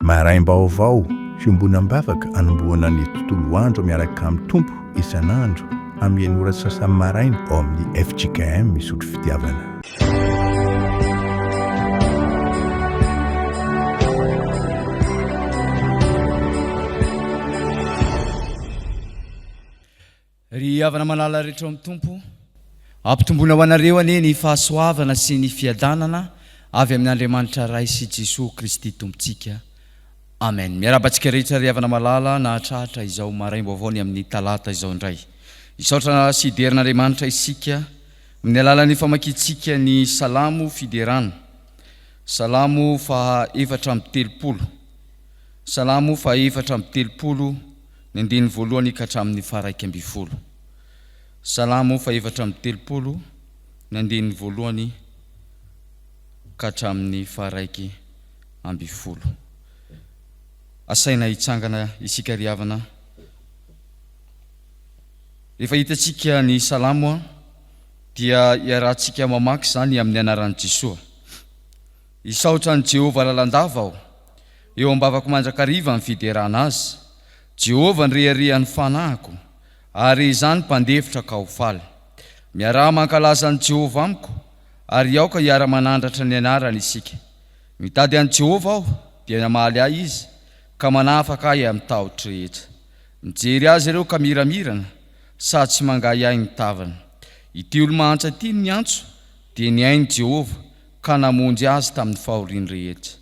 maraim-baovao fiombonam-bavaka anomboana ny tontolo andro miaraka amin'ny tompo isan'andro amin'ny ora sasany maraina ao amin'ny FJKM misotro fitiavana. Ry havana malala rehetra amin'ny tompo ampitombona ho anareo anie ny fahasoavana sy ny fiadanana avy amin'Andriamanitra Ray sy Jesosy Kristy tompontsika. Amen. Miarabantsika rehetra ry havana malala nahatrahatra izao maraim-baovao ny amin'ny talata izao indray. Isaotra sy iderin'Andriamanitra isika amin'ny alalan'ny famakiantsika ny salamo fiderana. Salamo faha 430. Salamo faha 430 ny andiny voalohany ka hatramin'ny faha 120. Salamo faha 430 ny andiny voalohany ka hatramin'ny faha 120. Asaina hitsangana isika ry havana. Rehefa hitantsika ny salamo dia iarahantsika mamaky zany amin'ny anaran'i Jesosy. Isaotra ny Jehovah lalandava eo am-bavako mandrakariva ny fiderana azy. Jehovah nireharihan'ny fanahiko ary izany mpandefitra ka ho faly. Miaraha mankalaza ny Jehovah amiko ary aoka hiara-manandratra ny anarany isika. Mitady an'i Jehovah aho dia namaly ahy izy ka manafaka ahy amin'ny tahotra rehetra. Mijery azy ireo ka miramirana sady tsy mangahy ahy ny tavana. Ity olo mahantra ity ny antso dia niainy Jehovah ka namonjy azy tamin'ny fahoriany rehetra.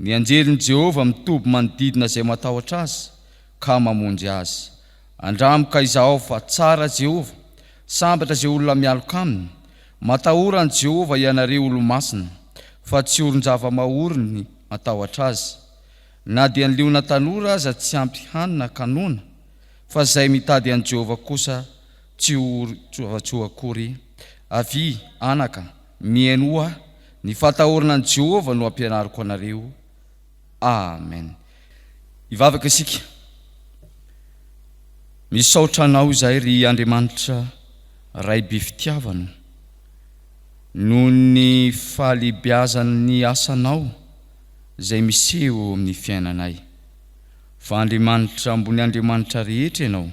Ny anjelin'i Jehovah mitoby manodidina izay matahotra azy ka mamonjy azy. Andramoka izaho fa tsara Jehovah, sambatra izay olona mialoka aminy. Matahorany Jehovah ianareo olo-masina, fa tsy olon-java-mahoriny matahotra azy. Na dia ny liona tanora aza tsy ampy hanina kanona, fa izay mitady an'i Jehovah kosa tsy ho akory. Avy anaka, miainoa ny fatahorana an'i Jehovah no ampianariko anareo. Amen. Ivavaka isika. Misaotra anao izay ry Andriamanitra Ray be fitiavana noho ny fahalehibiazan'ny asanao izay miseho amin'ny fiainanay. Fa Andriamanitra ambony Andriamanitra rehetra ianao,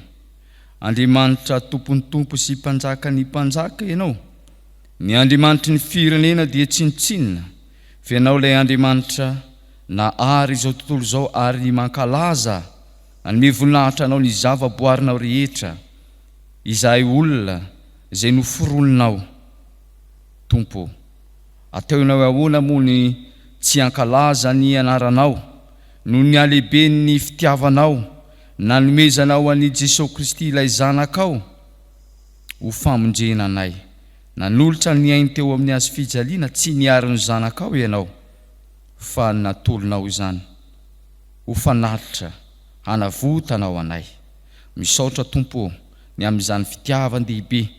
Andriamanitra tompon'ny tompo sy mpanjaka ny mpanjaka ianao. Ny Andriamanitra ny firenena dia tsinotsinona, fa ianao ilay Andriamanitra nahary izao tontolo izao ary mankalaza anome voninahitra anao ny zava-boarinao rehetra, izay olona izay noforoninao. Tompo, atao ianao ahoana moa ny tsy ankalaza ny anaranao noho ny alehibe ny fitiavanao nanomezanao an'i Jesosy Kristy ilay zanakao ho famonjena anay. Nanolotra ny ainy teo amin'ny azo fijaliana, tsy niary ny zanakao ianao, fa natolonao izany ho fanatitra hanavotanao anay. Misaotra Tompo ny amin'izany fitiavan-dehibe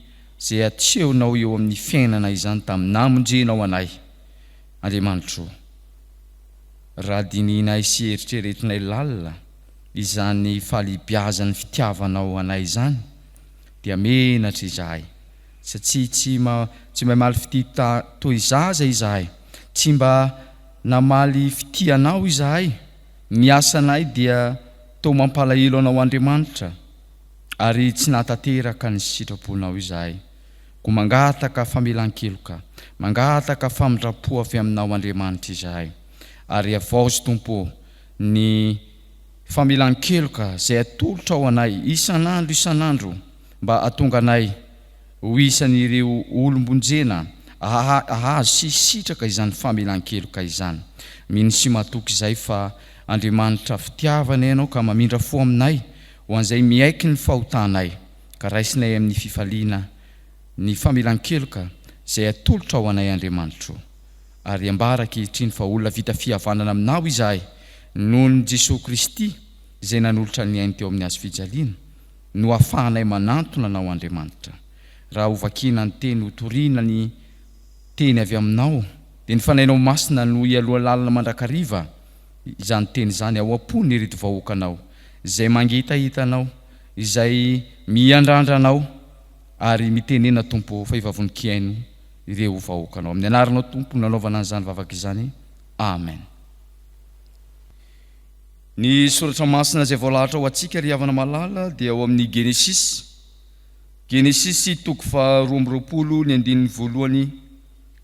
izay atsehonao eo amin'ny fiainana izany tamin'ny namonjenao anay. Andriamanitro, raha dininay sy eritreretinay lalina izany fahalehibiazan'ny fitiavanao anay izany, dia menatra izahay, satria tsy mamaly fitita toy zaza izahay, tsy mba namaly fitianao izahay. Ny asanay dia toa mampalahelo anao Andriamanitra, ary tsy natateraka ny sitraponao izahay. Ko mangataka famelan-keloka, mangataka famindrapo avy aminao Andriamanitra izahay. Ary avaozy Tompo ny famelan-keloka izay atolotra ao anay isan'andro mba atonga anay ho isan'ireo olombonjena ahazo sy sitraka izany famelan-keloka izany. Mino sy matoky izay fa Andriamanitra fitiavana ianao ka mamindra fo aminay ho an'izay miaiky ny fahotanay, ka raisinay amin'ny fifaliana ny famelan-keloka izay atolotra ao anay Andriamanitro. Ary ambaraka ankehitriny fa olona vita fihavanana aminao izahay noho ny Jesosy Kristy izay nanolotra ny ainy teo amin'ny hazo fijaliana, no ahafahanay manantona anao Andriamanitra. Raha hovakina ny teny ho toriana ny teny avy aminao, dia ny fanainao masina no ialoha lalina mandrakariva izany teny izany ao am-pony ireto vahoakanao izay mangitahitanao, izay miandrandranao ary mitenena Tompo fa ivavonikiaino ireo vahoakanao. Amin'ny anaranao Tompo nanaovana an'izany vavaka izany. Amen. Ny soratra masina izay voalahatra ho antsika ry havana malala dia ao amin'ny Genesis toko fa 12 ny andininy voalohany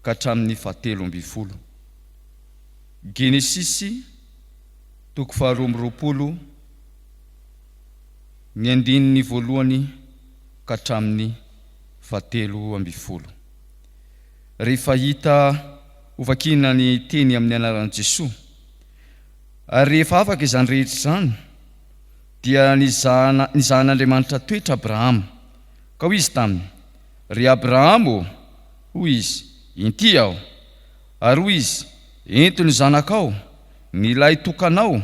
ka hatramin'ny 17. Genesis toko fa 12 ny andininy voalohany ka hatramin'ny 17. Rehefa hita hovakina ny teny amin'ny anaran'i Jesosy, ary rehefa afaka izany rehetra izany dia nizahan'Andriamanitra toetra Abrahama, ka hoy izy taminy: ry Abrahama, hoy izy, inty aho. Ary hoy izy: ento ny zanakao, ny lahy tokanao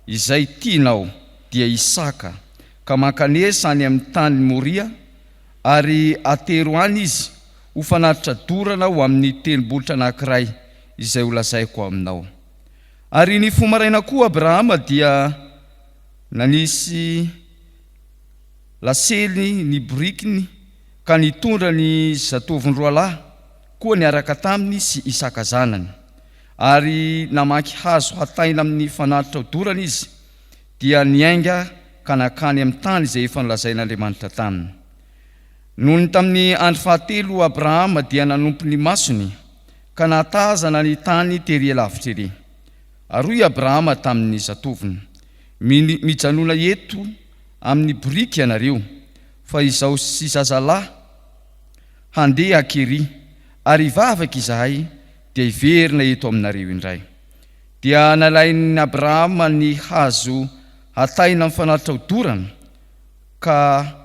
izay tianao dia Isaka. Ka mankanesa any amin'ny tany Moria, ary atero any izy ho fanatitra dorana ho amin'ny tendrombohitra anankiray izay ho lazaiko aminao. Ary ny fomaraina koa Abrahama dia nanisy lasely ny borikiny ka nitondra ny zatoviny roalahy koa niaraka taminy sy Isaka zanany. Ary namaky hazo hataina amin'ny fanatitra dorana izy, dia niainga ka nakany amin'ny tany izay efa nolazain'Andriamanitra taminy. Nohony tamin'ny andro fahatelo Abrahama dia nanompo ny masony ka natazana ny tany tery lavitra ery. Ary hoy Abrahama tamin'ny zatoviny: mijanona eto amin'ny boriky ianareo, fa izaho sy zazalahy handeha akery, ary hivavaka izahay dia hiverina eto aminareo indray. Dia nalain'ny Abrahama ny hazo hataina amin'ny fanatitra dorana ka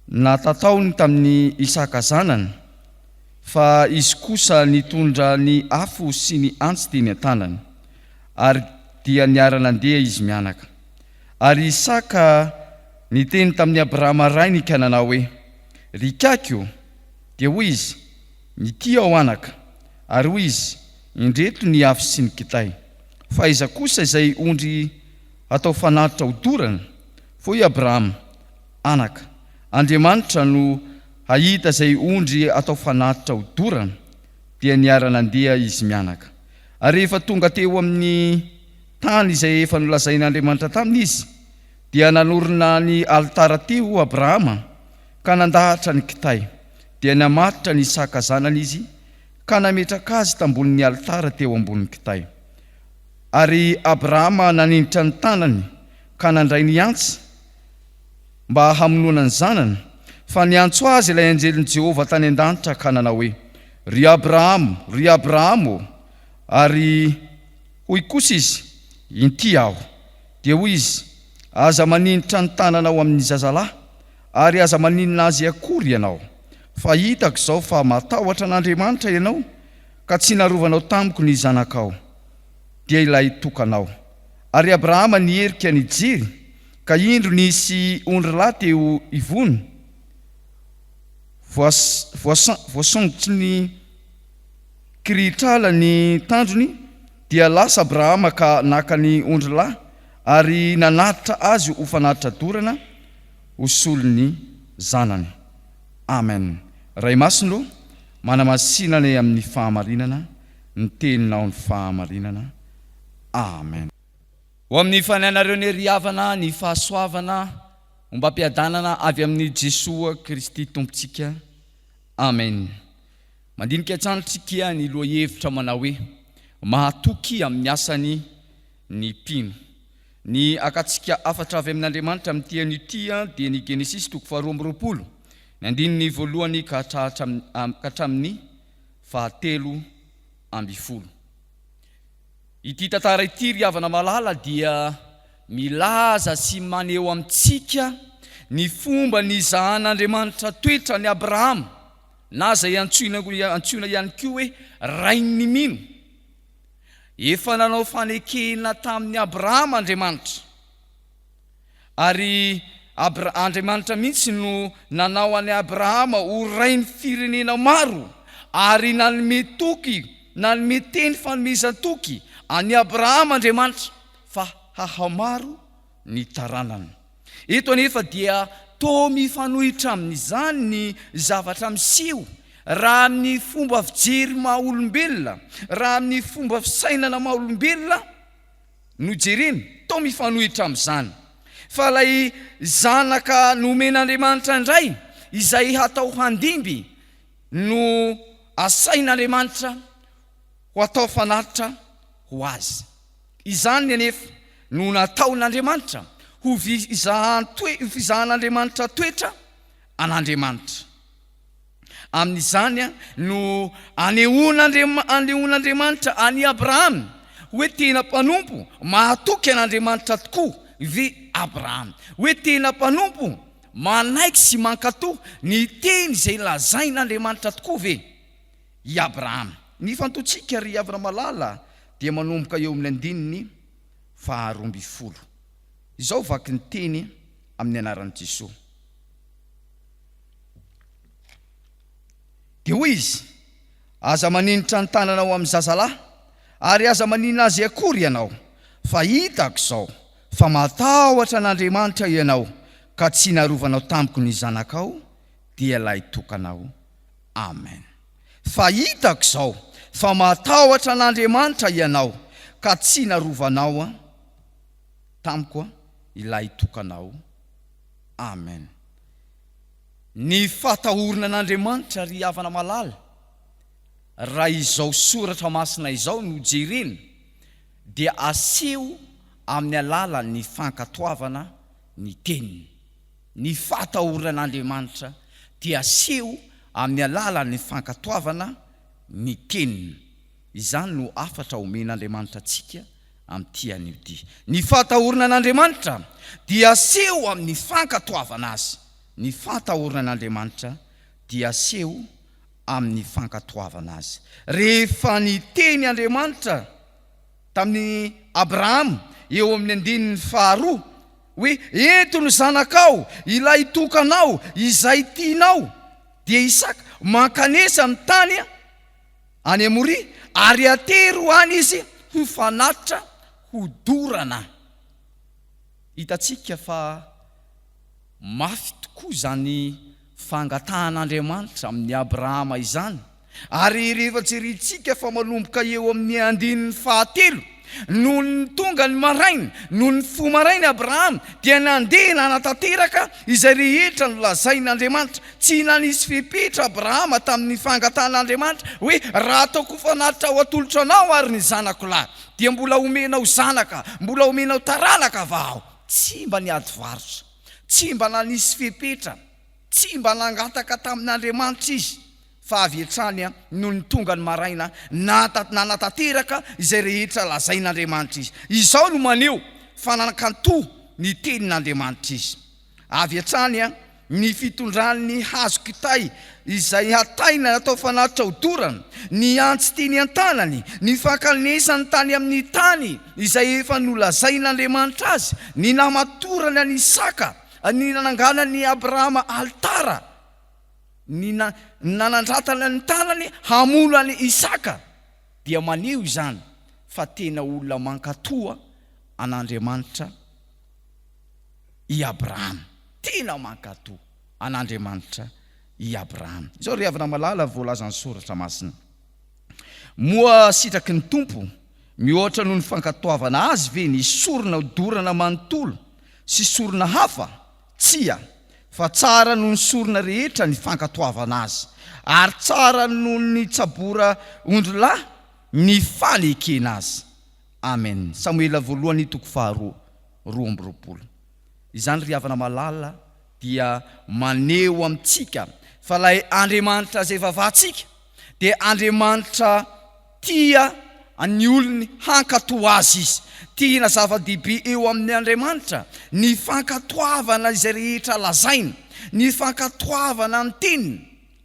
natataony tamin'ny Isaka zanany, fa izy kosa nitondra ny afo sy ny antsy teny an-tanany, ary dia niara nandeha izy mianaka. Ary Isaka niteny tamin'ny Abrahama rainy ka nanao hoe: rikako. Dia hoy izy: mity aho anaka. Ary hoy izy: indreto ny afo sy ny kitay. Fa iza kosa izay ondry atao fanatitra ho dorana? Fa hoy Abrahama: anaka, Andriamanitra no hahita izay ondry atao fanatitra ho dorana. Dia niara nandeha izy mianaka. Ary rehefa tonga teo amin'ny tany izay efa nolazain'Andriamanitra taminy izy, dia nanorina ny altara teo Abrahama ka nandahatra ny kitay. Dia namatitra ny Isaka zanany izy ka nametraka azy tambonin'ny altara teo ambonin'ny kitay. Ary Abrahama naninditra ny tanany ka nandray ny antsy mba hamonoana ny zanany, fa niantso azy ilay anjelin'i Jehova tany an-danitra ka nanao hoe: ry Abrahama, ry Abrahama. Ary hoy kosa izy: inty aho. Dia hoy izy: aza maninditra ny tananao amin'ny zazalahy, ary aza maninona azy akory ianao? Fa hitako izao fa matahotra an'Andriamanitra ianao, ka tsy narovanao tamiko ny zanakao, dia ilay tokanao. Ary Abrahama nierika nijery, ka indro nisy ondry lahy teo ivony, voasongotry ny kiritrala ny tandrony, dia lasa Abrahama ka naka ny ondry lahy ary nanatitra azy ho fanatitra dorana ho solony zanany. Amen. Ray masino manamasinana amin'ny fahamarinana, ny teninao ny fahamarinana. Amen. Ho amin'ny fananareo ny ry havana, ny fahasoavana, ombam-piadanana avy amin'ny Jesoa Kristy Tompontsika. Amen. Mandinika tsanotsika ny loha hevitra manao hoe mahatoky amin'ny asany ny mpino. Ny akatsika afatra avy amin'Andriamanitra amin'ity an'ity dia ny Genesis toko fa 12 ny andininy voalohany ka hatramin'ny 17. Ity tantara ity ry havana malala dia milaza sy maneho amintsika ny fomba nizahan'Andriamanitra toetra ny Abrahama, na zay antsoina ihany koa hoe rain'ny mino. Efa nanao fanekena tamin'ny Abrahama Andriamanitra, ary Andriamanitra mihitsy no nanao any Abrahama ho rain'ny firenena maro, ary nanome toky, nanome teny fanomezan-toky any Abrahama Andriamanitra fa hahamaro ny taranany. Eto anefa dia toa mifanohitra amin'izany ny zavatra miseho, raha amin'ny fomba fijery maha-olombelona, raha amin'ny fomba fisainana maha-olombelona no jereny, atao mifanohitra amin'izany fa lay zanaka nomen'Andriamanitra indray izay hatao handimby no asain'Andriamanitra ho atao fanatitra ho azy. Izany anefa no nataon'Andriamanitra ho fizahan'Andriamanitra toetra an'Andriamanitra. Amin'izany no anehoan'Andriamanitra any Abrahama hoe tena mpanompo mahatoky an'Andriamanitra tokoa ve Abrahama, hoe tena mpanompo manaiky sy mankatoa ny teny izay lazain'Andriamanitra tokoa ve i Abrahama. Ny fantotsika ry havana malala dia manomboka eo amin'ny 12. Izao vaky ny teny amin'ny anaran'i Jesosy. Dia hoy izy, aza maninitra ny tananao amin'ny zazalahy ary aza manina azy akory ianao, fa hitako izao fa matahotra an'Andriamanitra ianao ka tsy narovanao tamiko ny zanakao dia lay tokanao. Amen. Fa hitako izao fa matahotra an'Andriamanitra ianao ka tsy narovanao tamiko ilay tokanao. Amen. Ny fatahorana an'Andriamanitra ry havana malala, raha izao soratra masina izao no jerena dia aseho amin'ny alalan'ny fankatoavana ny teniny. Ny fatahorana an'Andriamanitra dia aseho amin'ny alalan'ny fankatoavana ny teniny. Izany no afatra omen'Andriamanitra antsika amin'ity an'io. Ny fatahorana an'Andriamanitra dia aseho amin'ny fankatoavana azy. Ny fatahorana an'Andriamanitra dia aseho amin'ny fankatoavana azy. Rehefa niteny Andriamanitra tamin'ny Abrahama eo amin'ny 12 hoe eto ny zanakao ilay tokanao izay tianao, dia Isaka mankanesa amin'ny tany any Amoria ary atery ho any izy ho fanatitra hodorana. Hitatsika fa mafy tokoa zany fangatan'Andriamanitra amin'ny Abrahama izany. Ary rehefa jerentsika fa manomboka eo amin'ny 13 noho ny tonga ny maraina, noho ny fo maraina Abrahama dia nandeha nanatanteraka izay rehetra nolazain'Andriamanitra. Tsy nanisy fepetra Abrahama tamin'ny fangatan'Andriamanitra hoe raha ataoko fanatitra ho atolotra anao ary ny zanako lahy dia mbola omenao zanaka, mbola omenao taranaka vaho. Tsy mba niady varotra, tsy mba nanisy fepetra, tsy mba nangataka tamin'Andriamanitra izy, fa avy hatrany noho ny tonga ny maraina nanatanteraka izay rehetra lazain'Andriamanitra izy. Izao no maneho fanankanto ny tenin'Andriamanitra izy. Avy hatrany ny fitondrany hazo kitay izay hataina natao fanatitra hodorana, ny antsy teny an-tanany, ny fankanesany tany amin'ny tany izay efa nolazain'Andriamanitra azy, ny namatorany any Isaka, ny nananganany Abrahama altara, ny nanandratana ny tanany hamono any Isaka, dia maneho izany fa tena olona mankatoa an'Andriamanitra i Abrahama. Tena mankatoa an'Andriamanitra i Abrahama. Izao ry havana malala voalazan'ny soratra masina. Moa sitraky ny tompo mihoatra noho ny fankatoavana azy ve ny sorona hodorana manontolo sy sorona hafa? Tsia, fa tsara noho ny sorona rehetra ny fankatoavana azy, ary tsara noho ny tsabora ondrolahy ny fanekena azy. Amen. Samuela 1:2. Izany ry havana malala dia maneho amintsika fa lay Andriamanitra zay vavantsika dia Andriamanitra tia ny olony hankatoa azy izy. Tiana zava-dehibe eo amin'ny Andriamanitra ny fankatoavana izay rehetra lazaina, ny fankatoavana amin'ny teniny.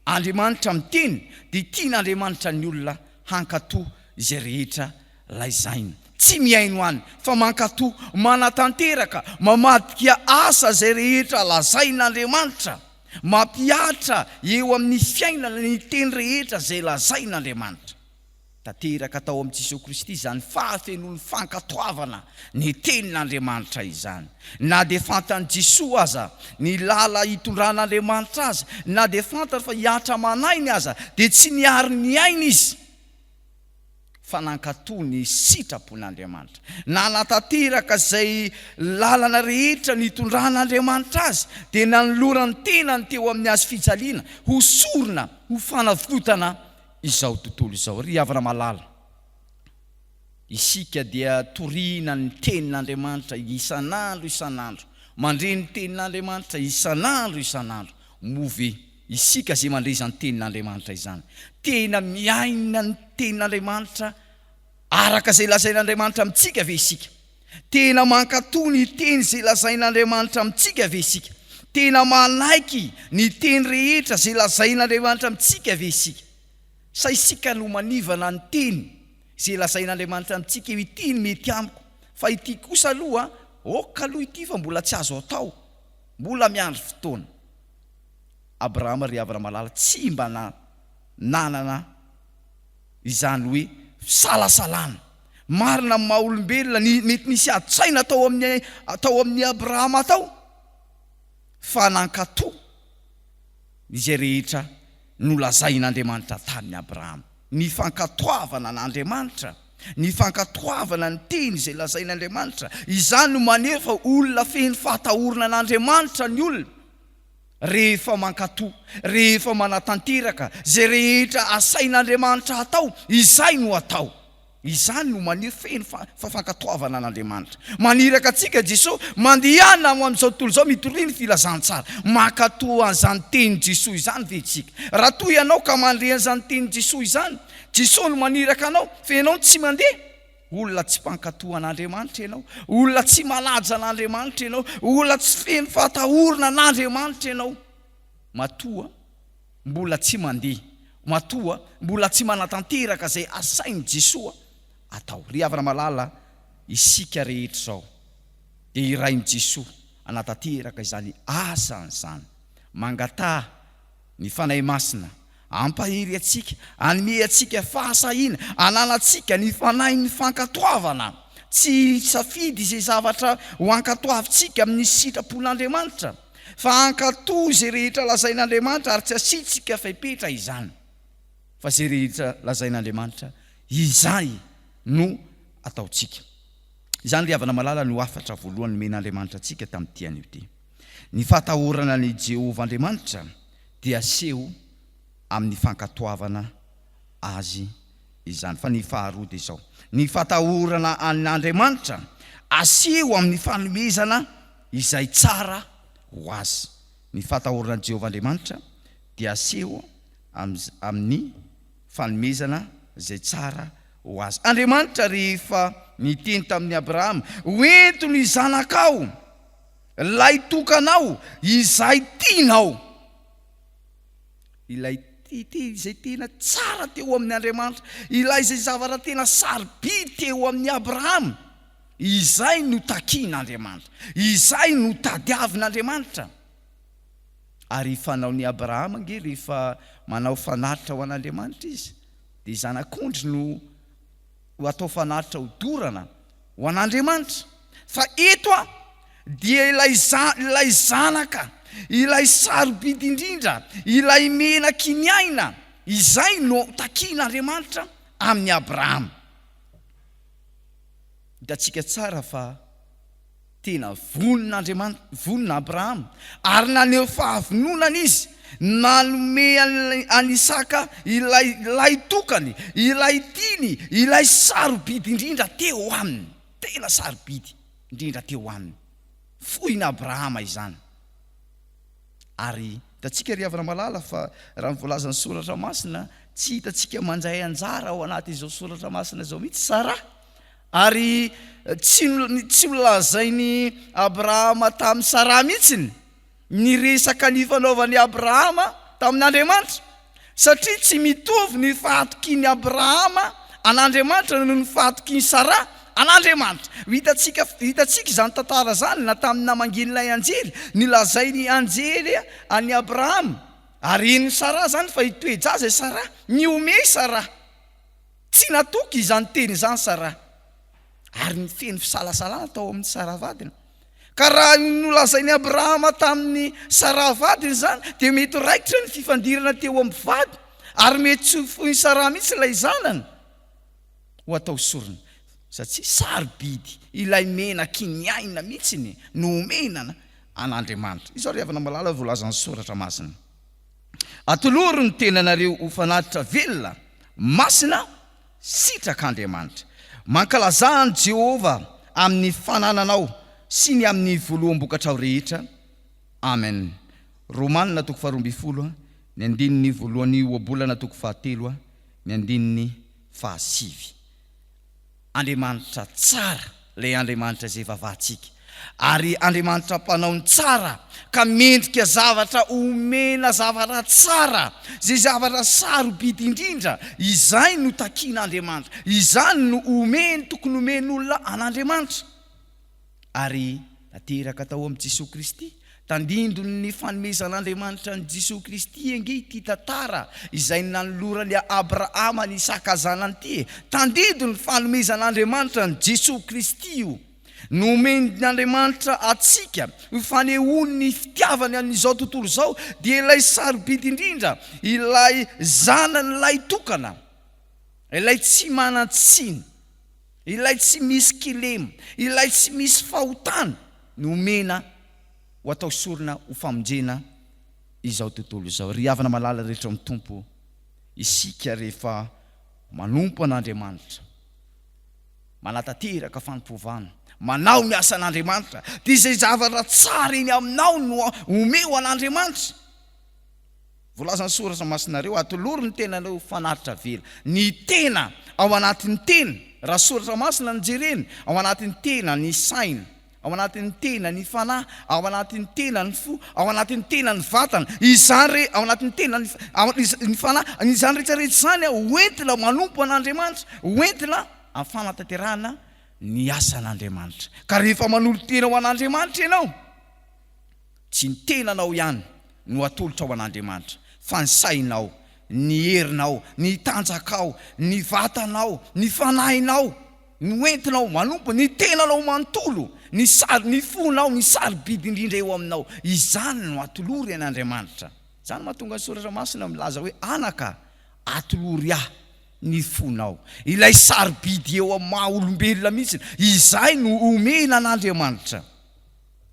Andriamanitra amin'ny teny dia tian'Andriamanitra ny olona hankatoa izay rehetra lazaina. Tsy miaino any fa mankatoa, manatanteraka, mamadika asa izay rehetra lazain'Andriamanitra, mampiatra eo amin'ny fiainana ny teny rehetra izay lazain'Andriamanitra. Tanteraka tao amin'ny Jesosy Kristy izany fahafenoan'ny fankatoavana ny tenin'Andriamanitra izany. Na dia fantan'i Jesosy aza ny lala hitondran'Andriamanitra aza, na dia fantany fa hiatra manainy aza dia tsy niary ny aina izy, fanankatoa ny sitrapon'Andriamanitra. Nanatanteraka izay lalana rehetra nitondran'Andriamanitra azy dia nanolorany tenany teo amin'ny azy fijaliana ho sorona ho fanavotana izao tontolo izao. Ry havana malala, isika dia toriana ny tenin'Andriamanitra isan'andro, mandre ny tenin'Andriamanitra isan'andro. Move isika zay mandre izany tenin'Andriamanitra izany, tena miaina ny tenin'Andriamanitra araka izay lazain'Andriamanitra amintsika ve isika? Tena mankatoa ny teny izay lazain'Andriamanitra amintsika ve isika? Tena manaiky ny teny rehetra izay lazain'Andriamanitra amintsika ve isika? Sa isika no manivana ny teny izay lazain'Andriamanitra amintsika ity ny mety amiko, fa ity kosa aloha aloha ity fa mbola tsy azo atao, mbola miandry fotoana. Abrahama ry havana malala tsy mba nanana izany hoe fisalasalana marina amin'ny maha-olombelona mety nisy ady-tsaina atao amin'ny Abrahama tao, fa nankatoa izay rehetra nolazain'Andriamanitra tamin'ny Abrahama. Ny fankatoavana n'Andriamanitra, ny fankatoavana ny teny izay lazain'Andriamanitra, izany no maneho fa olona feno fahatahorana n'Andriamanitra ny olona. Rehefa mankatoa, rehefa manatanteraka, zay rehetra asain'Andriamanitra atao, izay no atao. Izany no maneho feno fankatoavana n'Andriamanitra. Maniraka antsika Jesosy mandehana amin'izao tontolo izao mitoriany filazantsara, mankatoa an'izany teny Jesosy izany ve tsika? Raha toy ianao ka mandre an'izany teny Jesosy izany, Jesosy no maniraka anao, fa ianao tsy mandeha. Olona tsy mpankatoa an'Andriamanitra ianao, olona tsy malaja an'Andriamanitra ianao, olona tsy feno fahatahorana an'Andriamanitra ianao. Matoa mbola tsy mandeha, matoa mbola tsy manatanteraka izay asainy Jesosy atao. Ry havana malala, isika rehetra izao dia irainy Jesosy anatanteraka izany asan'izany, mangatà ny fanahy masina, ampahiry atsika, anome atsika fahasahina, ananatsika ny fanahy ny fankatoavana, tsy safidy izay zavatra ho ankatoavintsika amin'ny sitrapon'Andriamanitra, fa ankatoa izay rehetra lazain'Andriamanitra ary tsy asitsika faipetra izany, fa izay rehetra lazain'Andriamanitra izay no ataontsika. Izany ry havana malala no afatra voalohany men'Andriamanitra atsika tamin'ity anio ity. Ny fahatahorana ny Jehovah Andriamanitra dia aseho amin'ny fankatoavana azy izany. Fa ny faharoa dia izao, ny fahatahorana an'Andriamanitra aseho amin'ny fanomezana izay tsara ho azy. Ny fahatahorana ny Jehovah Andriamanitra dia aseho amin'ny fanomezana izay tsara ho azy. Andriamanitra rehefa niteny tamin'ny Abrahama, hoento ny zanakao, ilay tokanao, izay tianao. Ilay izay tena tsara teo amin'ny Andriamanitra, ilay izay zavatra tena sarobidy teo amin'ny Abrahama, izay no takian'Andriamanitra, izay no tadiavin'Andriamanitra. Ary fanaon'ny Abrahama nge rehefa manao fanatitra ho an'Andriamanitra izy, dia zanak'ondry no atao fanatitra ho dorana ho an'Andriamanitra. Fa eto dia ilay zanaka, ilay sarobidy indrindra, ilay menaky ny aina, izay no takian'Andriamanitra amin'ny Abrahama. Hitantsika tsara fa tena vonina Abrahama, ary naneho fahavononana izy, nanome an'Isaka ilay tokany, ilay tiny, ilay sarobidy indrindra teo aminy, tena sarobidy indrindra teo aminy. Fohina Abrahama izany. Ary hitantsika ry havana malala fa raha voalaza ny soratra masina, tsy hitantsika mandray anjara ao anatin'izao soratra masina izao mihitsy Sara. Ary tsy nolazainy Abrahama tamin'ny Sara mihitsiny ny resaka ny fanaovan'ny Abrahama tamin'Andriamanitra, satria tsy mitovy ny fahatokian'ny Abrahama an'Andriamanitra noho ny fahatokian'ny Sara an'Andriamanitra. Hitantsika izany tantara zany na tamin'ny namangin'ilay anjely, nilazainy anjely any Abrahama, ary eny Sara zany fa hitoejaza Sara, niome Sara, tsy natoky izany teny izany Sara, ary ny feno fisalasalana tao amin'ny Sara vadiny. Ka raha nolazainy Abrahama tamin'ny Sara vadiny zany, dia mety raikitra ny fifandirana teo amin'ny vady, ary mety tsy foiny Sara mihitsy ilay zanany. ho atao sorona satria sarobidy ilay mena kiniaina mihitsiny no menana an'Andriamanitra. Izao ry havana malala voalazan'ny soratra masina. Atoloro ny tenanareo ho fanatitra velona masina sitrak'Andriamanitra. Mankalazahany Jehova amin'ny fanananao sy ny amin'ny voaloam-bokatrao rehetra. Amen. Romanina 12 ny andininy voalohany oabolana 13 ny andininy 7. Andriamanitra tsara lay Andriamanitra zay vavantsika, ary Andriamanitra mpanao ny tsara ka mendrika zavatra omena zavatra tsara, zay zavatra sarobidy indrindra. Izay no takian'Andriamanitra, izany no omeny tokony omen'olona an'Andriamanitra. Ary nateraka tao amin'i Jesosy Kristy, tandindo ny fanomezan'Andriamanitra ny Jesosy Kristy ange ity tantara izay nanolorany Abrahama ny Isaka zanany ity. Tandindo ny fanomezan'Andriamanitra ny Jesosy Kristy io. Nomen'Andriamanitra atsika ho fanehoany ny fitiavany amin'izao tontolo izao dia ilay sarobidy indrindra, ilay zanany ilay tokana, ilay tsy manan-tsiny, ilay tsy misy kilema, ilay tsy misy fahotana, nomena ho atao sorona ho famonjena izao tontolo izao. Ry havana malala rehetra amin'ny tompo, isika rehefa manompo an'Andriamanitra, manatanteraka fanompovana, manao ny asan'Andriamanitra, dia izay zavatra tsara eny aminao no omeo an'Andriamanitra. Voalazan'ny soratra masinareo, atoloro ny tenanao fanatitra vela. Ny tena ao anatin'ny tena, raha soratra masina ny jerena, ao anatin'ny tena ny saina, ao anatin'ny tena ny fanahy, ao anatin'ny tena ny fo, ao anatin'ny tena ny vatana. Izany re ao anatin'ny tena ny fanahy, izany rehetrarehetra izany hoentina manompo an'Andriamanitra, hoentina amin'ny fanatanterahana ny asan'Andriamanitra. Ka rehefa manolo tena ho an'Andriamanitra ianao, tsy ny tenanao ihany no atolotra ao an'Andriamanitra, fa ny sainao, ny herinao, ny tanjakao, ny vatanao, ny fanahinao, ny entinao manompo, ny tenanao manontolo, ny fonao, ny sarobidy indrindra eo aminao. Izany no atolory an'Andriamanitra. Izany mahatonga ny soratra masina milaza hoe anaka atolory ahy ny fonao, ilay sarobidy eo amin'ny maha olombelona mihitsy. Izay no omena an'Andriamanitra.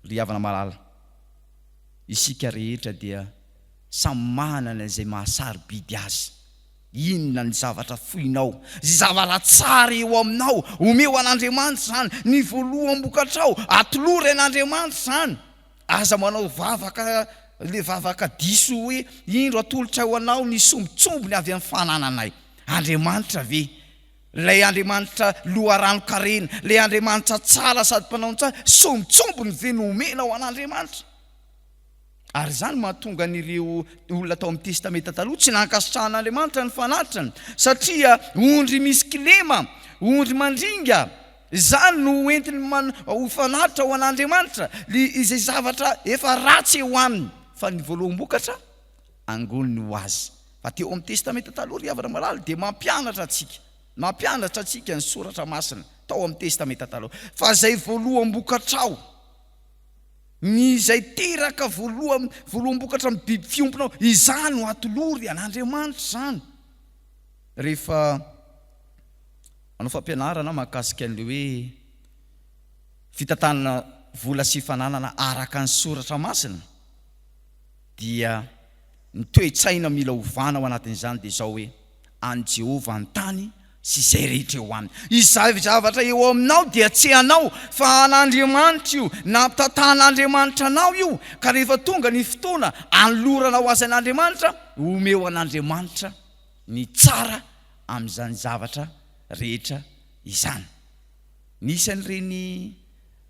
Ry havana malala, isika rehetra dia samy manana izay mahasarobidy azy. Inona ny zavatra foinao, zavatra tsara eo aminao, omeo an'Andriamanitra zany. Ny voaloam-bokatrao atolory an'Andriamanitra zany. Aza manao vavaka, le vavaka diso hoe indro atolotra ho anao ny sombitsombony avy amin'ny fanananay. Andriamanitra ve? Lay Andriamanitra loharano karena, lay Andriamanitra tsara sady mpanao tsara, sombitsombony ve no omena ho an'Andriamanitra? Ary zany mahatonga an'ireo olona tao amin'ny testamenta taloha tsy nankasitrahan'Andriamanitra ny fanatrany, satria ondry misy kilema, ondry mandringa, zany no entiny ho fanatitra ho an'Andriamanitra, izay zavatra efa ratsy eo aminy. Fa ny voaloam-bokatra angolony ho azy. Fa teo amin'ny testamenta taloha ry havana malala dia mampianatra antsika ny soratra masina tao amin'ny testamenta taloha. Fa zay voaloam-bokatrao, ny izay teraka voaloam-bokatra amin'ny biby fiompinao, izany no atolory an'Andriamanitra zany. Rehefa manao fampianarana mahakasika an'ilay hoe fitantanana vola sy fananana araka ny soratra masina, dia ny toe-tsaina mila ovana ao anatin'izany dia zao hoe any Jehova ny tany sy izay rehetra eo aminy. Izay zavatra eo aminao dia tsy anao fa an'Andriamanitra io, nampitantahan'Andriamanitra anao io. Ka rehefa tonga ny fotoana anolorana ho azan'Andriamanitra, omeo an'Andriamanitra ny tsara amin'izany zavatra rehetra izany. Nisy an'ireny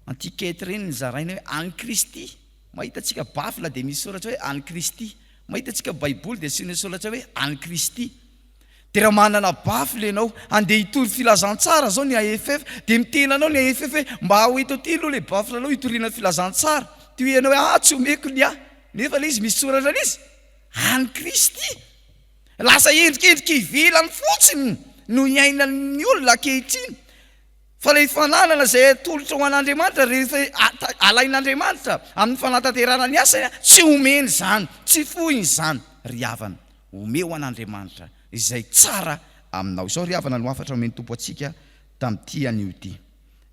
antikety ireny ny zaraina hoe any Kristy. Mahita tsika bafila dia misy soratra hoe any Kristy. Mahita tsika baiboly dia sy soratra hoe any Kristy. Dia raha manana bafila ianao andeha hitory filazantsara zao ny AFF, dia mitenanao ny AFF hoe mba ho hito ty aloha le bafila anao hitoriana filazantsara. Ty hoe ianao hoe tsy omeko ny nefa le izy misy soratra an'izy any Kristy. Lasa endrikendrika ivelany fotsiny no iainan'ny olona ankehitriny. Fa ilay fananana izay atolotra ho an'Andriamanitra rehefa alain'Andriamanitra amin'ny fanatanterahana ny asany, tsy omeny izany, tsy foiny izany. Ry havana, omeo an'Andriamanitra izay tsara aminao. Izao ry havana no afatra omeny tompo atsika tamin'ity an'io ty.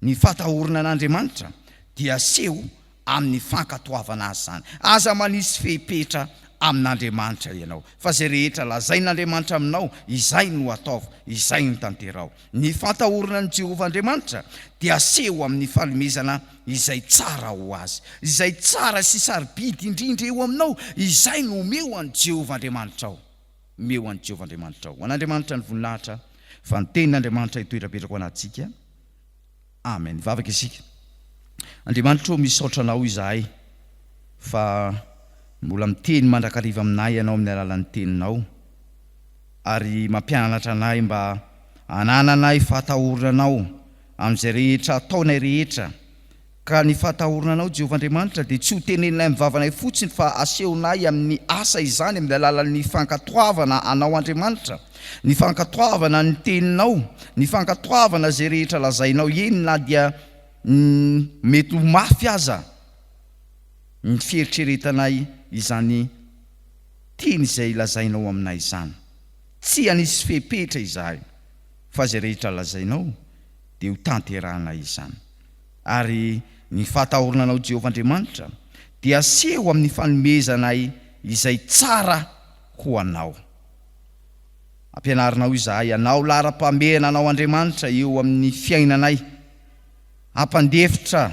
Ny fatahorana an'Andriamanitra dia seho amin'ny fankatoavana azy zany. Aza manisy fehipetra amin'Andriamanitra ianao, fa zay rehetra lazain'Andriamanitra aminao, izay no ataova, izay no tanterao. Ny fatahorana ny Jehovah Andriamanitra dia seho amin'ny fanomezana izay tsara ho azy, izay tsara sy sarobidy indrindra eo aminao, izay no omeo an'i Jehovah Andriamanitra ao. Omeo an'i Jehovah Andriamanitra ao. Ho an'Andriamanitra ny voninahitra, fa ny tenin'Andriamanitra hitoetra-petraka ho anatsika. Amen. Vavaka isika. Andriamanitra misaotra anao izahay fa mbola miteny mandrakariva aminay ianao amin'ny alalan'ny teninao, ary mampianatra anay mba hanananay fatahoranao amin'izay rehetra ataonay rehetra. Ka ny fatahorananao Jehovah Andriamanitra dia tsy ho teneninay amin'ny vavanay fotsiny, fa asehonay amin'ny asa izany amin'ny alalan'ny fankatoavana anao Andriamanitra, ny fankatoavana ny teninao, ny fankatoavana zay rehetra lazainao eny, na dia mety ho mafy aza ny fieritreretanay izany teny izay lazainao aminay izany. Tsy anisy fepetra izahay, fa zay rehetra lazainao dia ho tanteranay izany. Ary ny fatahorananao Jehovah Andriamanitra dia seho amin'ny fanomezanay izay tsara ho anao. Ampianarinao izahay anao lara-pamehana anao Andriamanitra eo amin'ny fiainanay, hampandefitra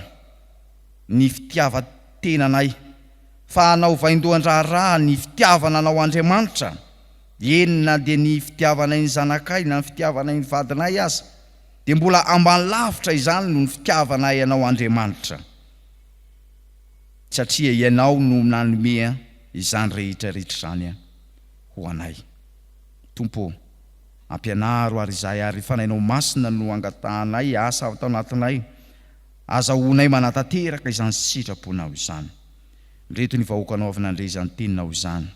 ny fitiavan-tenanay, fa anao vaindohan-draharaha ny fitiavana anao Andriamanitra, enina dia ny fitiavanay ny zanakay na ny fitiavanay ny vadinay aza, dia mbola ambany lavitra izany no ny fitiavanay anao Andriamanitra, satria ianao no nanome izany rehetra zany ho anay. Tompo, ampianaro ary izahay, ary fanainao masina no angatahanay asa atao anatinay, azahoanay manatanteraka izany sitraponao izany. Reto ny vahoakanao avy nandray izany teninao izany,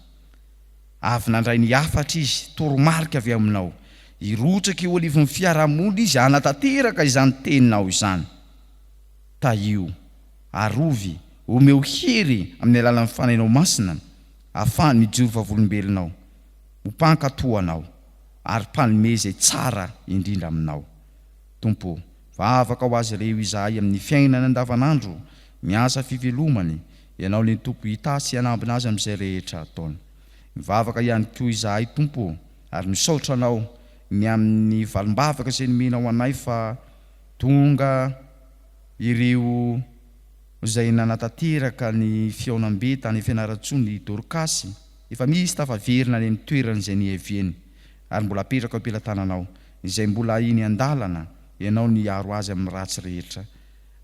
avy nandray ny afatra izy, toromarika avy aminao, hirotsaka eo anivon'ny fiarahamonina izy, hanatanteraka izany teninao izany. Taio, arovy, omeo hery amin'ny alalan'ny fanainao masina, ahafahany mijoro vavolombelonao, ho mpankatoanao ary mpanomezay tsara indrindra aminao. Tompo, vavaka ho azy ireo izahay amin'ny fiainana andavanandro, miasa fivelomany, ianao ny tompo hitasy hanambina azy amin'izay rehetra ataony. Mivavaka ihany koa izahay Tompo, ary misaotra anao ny amin'ny valim-bavaka izay nomenao anay, fa tonga ireo izay nanatanteraka ny fiaonam-be tany Fianarantsoa Dorkasy, efa misy tafaverina ny toerana izay niheviany, ary mbola apetraka eo am-pelantananao, izay mbola iny andalana, ianao ny aro azy amin'ny ratsy rehetra.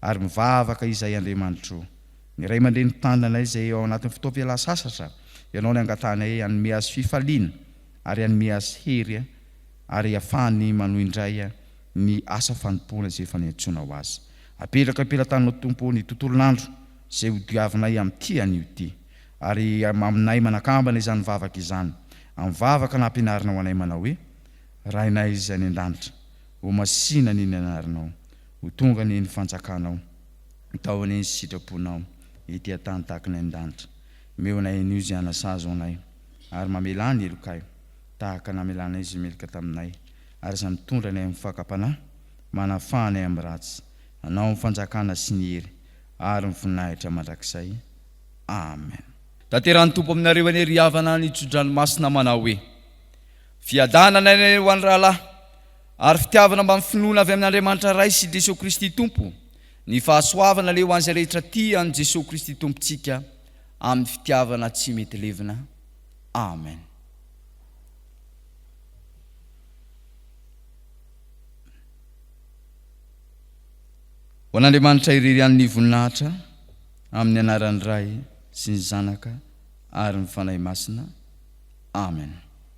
Ary mivavaka izay Andriamanitra, ny ray aman-dreny tananay izay ao anatin'ny fotoana fialan-sasatra, ianao ny angatanay hanome azy fifaliana ary hanome azy hery, ary ahafahany manohy indray ny asa fanompona izay efa niantsonao azy. Apetraka am-pelantananao Tompo ny tontolon'andro izay hodiavinay amin'ity an'io ty, ary aminay manakambana izany vavaka izany, amin'ny vavaka nampianarinao anay manao hoe: Rainay izay any an-danitra, ho masina ny anaranao, ho tonga ny fanjakanao, tao ny sitraponao ity an-tany tahaka ny an-danitra. Meonay an'io izay anasazo anay, ary mamelany elokay tahaka namelanay izy melaka taminay, ary izay mitondra anay amin'ny fakapanahy, manafanay amin'ny ratsy, anao ny fanjakana sy ny hery, ary ny voninahitra mandrakizay. Amen. Tanterahany Tompo aminareo ane ry havana ny tso-dranomasina manao hoe: fiadanana ho an'ny rahalahy, ary fitiavana mba mifinoana avy amin'Andriamanitra Ray sy Jesosy Kristy Tompo, ny fahasoavana le ho an'izay rehetra ty an'i Jesosy Kristy Tompontsika, amin'ny fitiavana tsy mety levina. Amen. Ho an'Andriamanitra irery an'ny voninahitra, amin'ny anaran'ny Ray sy ny Zanaka ary ny Fanahy Masina. Amen.